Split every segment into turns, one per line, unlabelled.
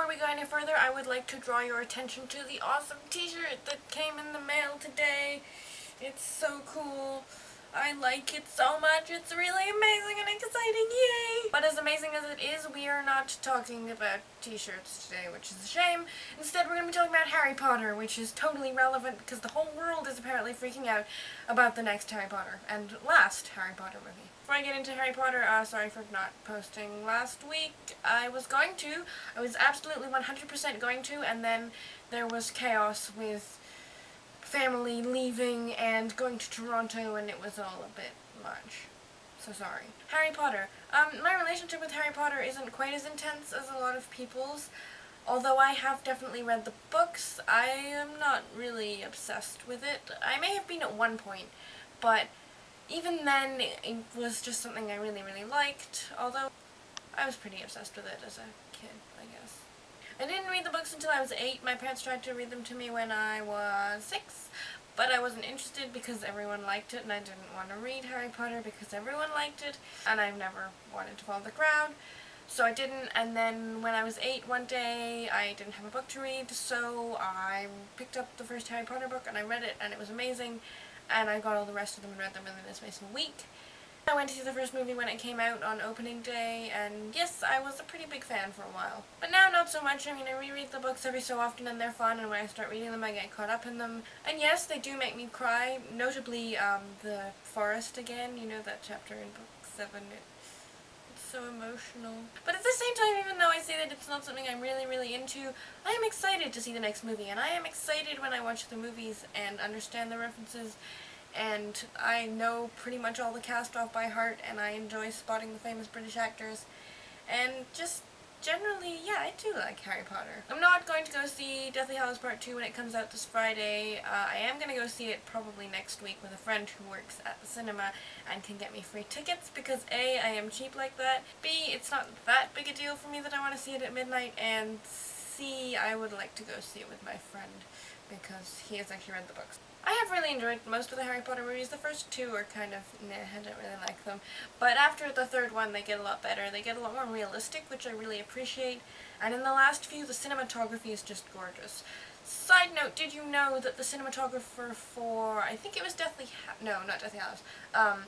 before we go any further, I would like to draw your attention to the awesome t-shirt that came in the mail today. It's so cool. I like it so much. It's really amazing and exciting. Yay! But as amazing as it is, we are not talking about t-shirts today, which is a shame. Instead, we're going to be talking about Harry Potter, which is totally relevant because the whole world is apparently freaking out about the next Harry Potter and last Harry Potter movie. Before I get into Harry Potter, sorry for not posting last week. I was absolutely 100% going to, and then there was chaos with family leaving and going to Toronto, and it was all a bit much. So sorry. Harry Potter. My relationship with Harry Potter isn't quite as intense as a lot of people's. Although I have definitely read the books, I am not really obsessed with it. I may have been at one point, but even then it was just something I really, really liked, although I was pretty obsessed with it as a kid, I guess. I didn't read the books until I was 8. My parents tried to read them to me when I was 6, but I wasn't interested because everyone liked it, and I didn't want to read Harry Potter because everyone liked it, and I've never wanted to follow the crowd, so I didn't. And then when I was 8 one day, I didn't have a book to read, so I picked up the first Harry Potter book and I read it, and it was amazing, and I got all the rest of them and read them within the space of a week. I went to see the first movie when it came out on opening day, and yes, I was a pretty big fan for a while. But now, not so much. I mean, I reread the books every so often, and they're fun, and when I start reading them, I get caught up in them. And yes, they do make me cry, notably, the forest again, you know, that chapter in book 7, it's so emotional. But at the same time, even though I say that it's not something I'm really, really into, I am excited to see the next movie, and I am excited when I watch the movies and understand the references, and I know pretty much all the cast off by heart, and I enjoy spotting the famous British actors, and just generally, yeah, I do like Harry Potter. I'm not going to go see Deathly Hallows Part 2 when it comes out this Friday. I am going to go see it probably next week with a friend who works at the cinema and can get me free tickets, because A, I am cheap like that, B, it's not that big a deal for me that I want to see it at midnight, and C, I would like to go see it with my friend because he has actually read the books. I have really enjoyed most of the Harry Potter movies. The first two are kind of meh, I don't really like them. But after the third one, they get a lot better. They get a lot more realistic, which I really appreciate. And in the last few, the cinematography is just gorgeous. Side note, did you know that the cinematographer for, I think it was not Deathly Hallows,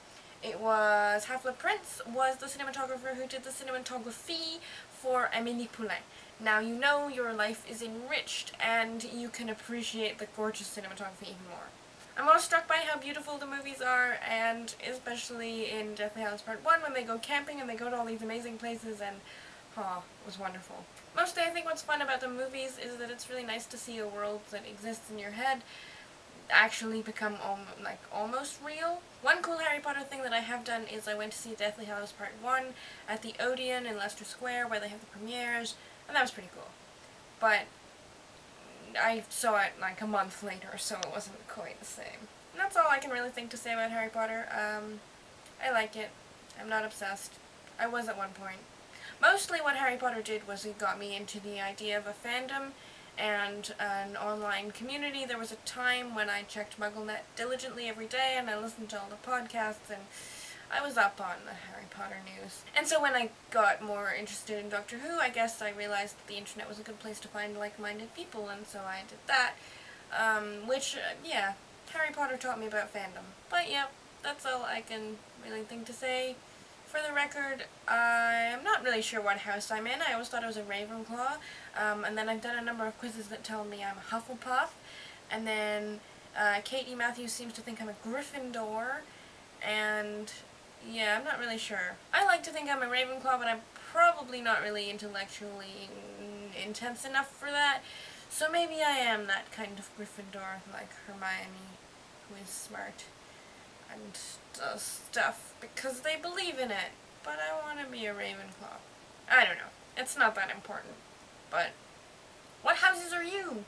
it was Half-Blood Prince, was the cinematographer who did the cinematography for Amélie Poulain. Now you know your life is enriched, and you can appreciate the gorgeous cinematography even more. I'm always struck by how beautiful the movies are, and especially in Deathly Hallows Part 1 when they go camping and they go to all these amazing places, and it was wonderful. Mostly I think what's fun about the movies is that it's really nice to see a world that exists in your head actually become almost real. One cool Harry Potter thing that I have done is I went to see Deathly Hallows Part 1 at the Odeon in Leicester Square where they have the premieres, and that was pretty cool. But I saw it like a month later, so it wasn't quite the same. And that's all I can really think to say about Harry Potter. I like it. I'm not obsessed. I was at one point. Mostly what Harry Potter did was it got me into the idea of a fandom and an online community. There was a time when I checked MuggleNet diligently every day, and I listened to all the podcasts, and I was up on the Harry Potter news. And so when I got more interested in Doctor Who, I guess I realized that the internet was a good place to find like-minded people, and so I did that. Yeah, Harry Potter taught me about fandom. But yeah, that's all I can really think to say. For the record, I'm not really sure what house I'm in. I always thought I was a Ravenclaw, and then I've done a number of quizzes that tell me I'm a Hufflepuff, and then Katie Matthews seems to think I'm a Gryffindor, and yeah, I'm not really sure. I like to think I'm a Ravenclaw, but I'm probably not really intellectually intense enough for that, so maybe I am that kind of Gryffindor, like Hermione, who is smart and does stuff because they believe in it, but I want to be a Ravenclaw. I don't know. It's not that important. But what houses are you?